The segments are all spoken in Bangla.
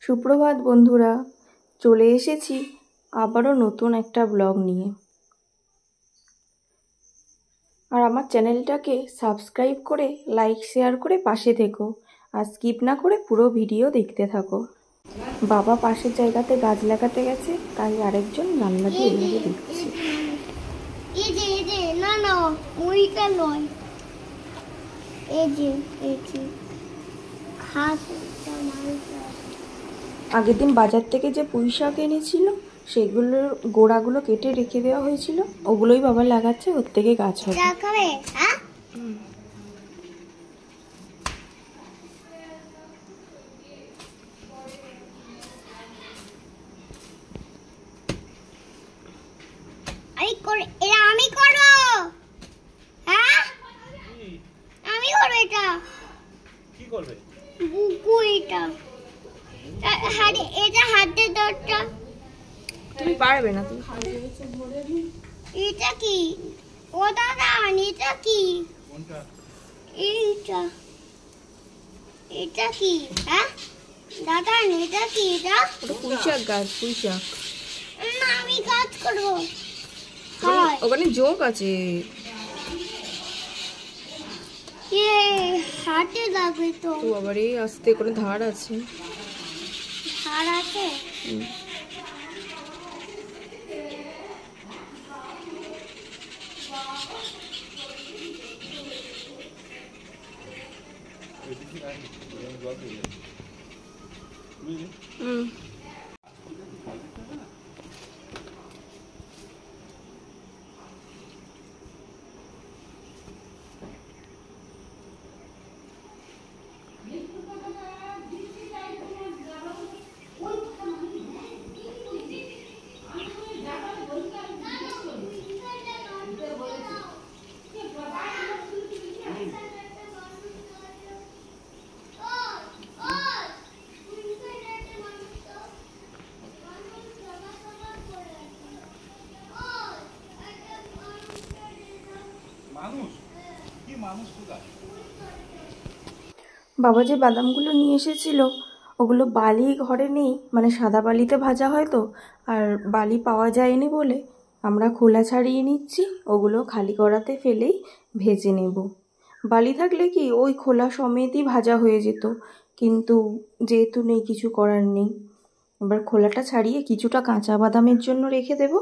সুপ্রভাত বন্ধুরা, চলে এসেছি আবারও নতুন একটা ব্লগ নিয়ে। আর আমার চ্যানেলটাকে সাবস্ক্রাইব করে লাইক শেয়ার করে পাশে থেকো, আর স্কিপ না করে পুরো ভিডিও দেখতে থাকো। বাবা পাশের জায়গাতে গাছ লাগাতে গেছে, তাই আরেকজন জানলা দিয়ে এভাবে দেখছে। আগের দিন বাজার থেকে যে পুঁই শাক এনেছিল সেগুলোর গোড়াগুলো কেটে রেখে দেওয়া হয়েছিল, ওগুলোই বাবা লাগাচ্ছে, ওর থেকে গাছ হবে। তুমি পারবে না, তুমি এটা কি? ও দাদা, এটা কি? এইটা এটা কি? হ্যাঁ দাদা, এটা কি? এটা পুঁই শাক গাছ, পুঁই শাক। না, আমি কাজ করব। ওখানে যোগ আছে। হাতে লাগবে তো। আবার এই আস্তে করে ধার আছে। ধার আছে? বাবা যে বাদামগুলো নিয়ে এসেছিল ওগুলো বালি ঘরে নেই, মানে সাদা বালিতে ভাজা হয় তো, আর বালি পাওয়া যায়নি বলে আমরা খোলা ছাড়িয়ে নিচ্ছি, ওগুলো খালি কড়াতে ফেলেই ভেজে নেব। বালি থাকলে কি ওই খোলা সমেতই ভাজা হয়ে যেত, কিন্তু যেহেতু নেই, কিছু করার নেই। এবার খোলাটা ছাড়িয়ে কিছুটা কাঁচা বাদামের জন্য রেখে দেব,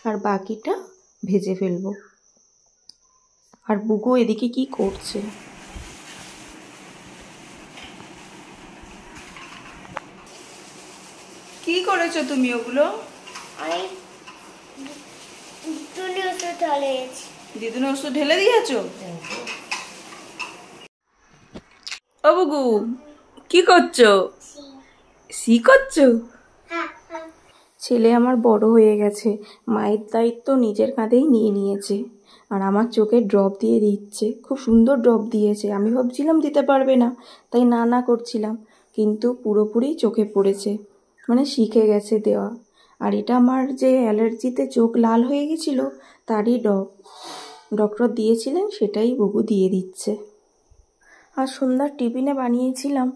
আর বাকিটা ভেজে ফেলবো। আর বুগু এদিকে কি করছে? কি করেছো তুমি ওগুলো? আমি দিদুনি ওষুধ ঢেলেছি। দিদুনি ওষুধ ঢেলে দিয়েছো? ও বুগু, কি করছো? সি করছো? ছেলে আমার বড় হয়ে গেছে, মায়ের দায়িত্ব নিজের কাঁধেই নিয়ে নিয়েছে, আর আমার চোখে ড্রপ দিয়ে দিচ্ছে। খুব সুন্দর ড্রপ দিয়েছে, আমি ভাবছিলাম দিতে পারবে না, তাই না না করছিলাম, কিন্তু পুরোপুরি চোখে পড়েছে, মানে শিখে গেছে দেওয়া। আর এটা আমার যে অ্যালার্জিতে চোখ লাল হয়ে গেছিল তারই ড্রপ, ডক্টর দিয়েছিলেন, সেটাই বুবু দিয়ে দিচ্ছে। আর সন্ধ্যার টিফিনে বানিয়েছিলাম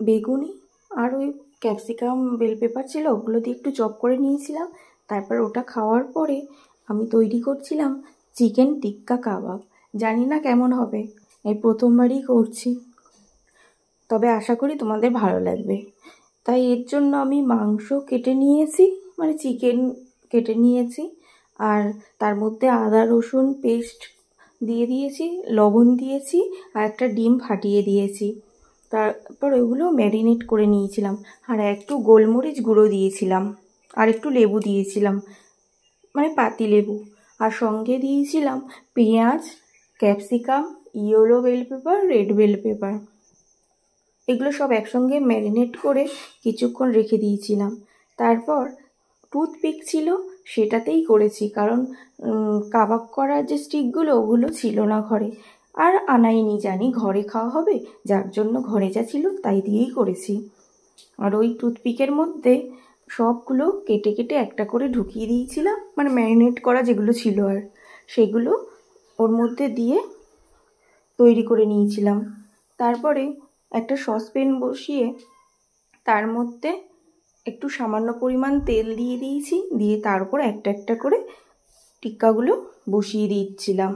বেগুনি আর ওই ক্যাপসিকাম বেল পেপার ছিল, ওগুলো দিয়ে একটু চপ করে নিয়েছিলাম। তারপর ওটা খাওয়ার পরে আমি তৈরি করছিলাম চিকেন টিক্কা কাবাব। জানি না কেমন হবে, এই প্রথমবারই করছি, তবে আশা করি তোমাদের ভালো লাগবে। তাই এর জন্য আমি মাংস কেটে নিয়েছি, মানে চিকেন কেটে নিয়েছি, আর তার মধ্যে আদা রসুন পেস্ট দিয়ে দিয়েছি, লবণ দিয়েছি, আর একটা ডিম ফাটিয়ে দিয়েছি। তারপর ওইগুলো ম্যারিনেট করে নিয়েছিলাম, আর একটু গোলমরিচ গুঁড়ো দিয়েছিলাম, আর একটু লেবু দিয়েছিলাম, মানে পাতি লেবু, আর সঙ্গে দিয়েছিলাম পেঁয়াজ, capsicum, yellow bell pepper, red bell pepper. এগুলো সব একসঙ্গে ম্যারিনেট করে কিছুক্ষণ রেখে দিয়েছিলাম। তারপর টুথপিক ছিল, সেটাতেই করেছি, কারণ কাবাব করার যে স্টিকগুলো ওগুলো ছিল না ঘরে, আর আনাইনি, জানি ঘরে খাওয়া হবে, যার জন্য ঘরে যা ছিল তাই দিয়েই করেছি। আর ওই টুথপিকের মধ্যে সবগুলো কেটে কেটে একটা করে ঢুকিয়ে দিয়েছিলাম, মানে ম্যারিনেট করা যেগুলো ছিল, আর সেগুলো ওর মধ্যে দিয়ে তৈরি করে নিয়েছিলাম। তারপরে একটা সসপ্যান বসিয়ে তার মধ্যে একটু সামান্য পরিমাণ তেল দিয়ে দিয়েছি, দিয়ে তার উপর একটা একটা করে টিক্কাগুলো বসিয়ে দিচ্ছিলাম।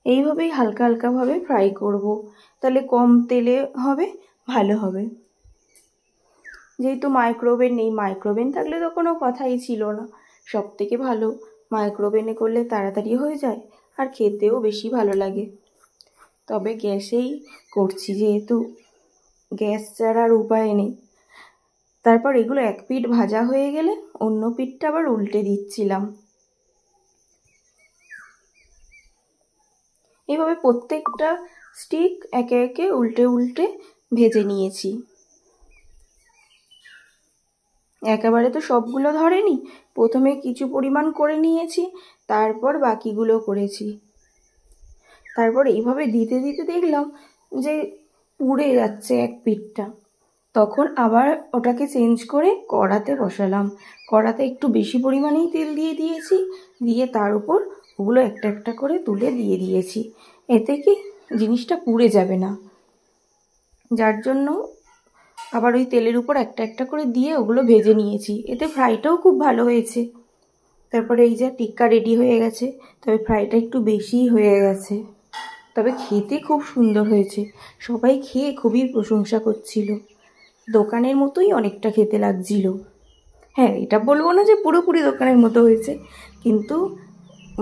এইভাবেই হালকা হালকাভাবে ফ্রাই করব, তাহলে কম তেলে হবে, ভালো হবে। যেহেতু মাইক্রোওভেন নেই, মাইক্রোওভেন থাকলে তো কোনো কথাই ছিল না। সব থেকে ভালো মাইক্রোওভেনে করলে তাড়াতাড়ি হয়ে যায় আর খেতেও বেশি ভালো লাগে। তবে গ্যাসেই করছি, যেহেতু গ্যাস ছাড়া আর উপায় নেই। তারপর এগুলো এক পিঠ ভাজা হয়ে গেলে অন্য পিঠটা আবার উল্টে দিচ্ছিলাম। এইভাবে প্রত্যেকটা স্টিক একে একে উল্টে উল্টে ভেজে নিয়েছি। একেবারে তো সবগুলো ধরেনি, প্রথমে কিছু পরিমাণ করে নিয়েছি, তারপর বাকিগুলো করেছি। তারপর এইভাবে দিতে দিতে দেখলাম যে পুড়ে যাচ্ছে এক পিঠটা, তখন আবার ওটাকে চেঞ্জ করে কড়াতে বসালাম। কড়াতে একটু বেশি পরিমাণেই তেল দিয়ে দিয়েছি, দিয়ে তার উপর ওগুলো একটা একটা করে তুলে দিয়ে দিয়েছি। এতে কি জিনিসটা পুড়ে যাবে না, যার জন্য আবার ওই তেলের উপর একটা একটা করে দিয়ে ওগুলো ভেজে নিয়েছি। এতে ফ্রাইটাও খুব ভালো হয়েছে। তারপরে এই যে টিক্কা রেডি হয়ে গেছে, তবে ফ্রাইটা একটু বেশিই হয়ে গেছে, তবে খেতে খুব সুন্দর হয়েছে। সবাই খেয়ে খুবই প্রশংসা করছিল, দোকানের মতোই অনেকটা খেতে লাগছিল। হ্যাঁ, এটা বলবো না যে পুরোপুরি দোকানের মতো হয়েছে, কিন্তু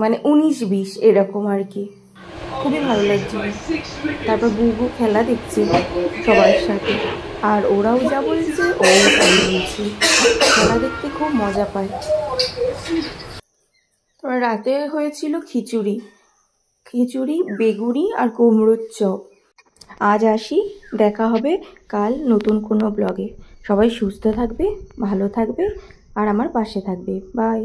মানে 19-20 এরকম আর কি, খুবই ভালো লাগছিল। তারপর বুবু খেলা দেখছে সবার সাথে, আর ওরাও যা বলছে ও তাই বলছে। খেলা দেখতে খুব মজা পায়। তারপর রাতে হয়েছিল খিচুড়ি, বেগুনি আর কুমড়োর চপ। আজ আসি, দেখা হবে কাল নতুন কোনো ব্লগে। সবাই সুস্থ থাকবে, ভালো থাকবে আর আমার পাশে থাকবে। বাই।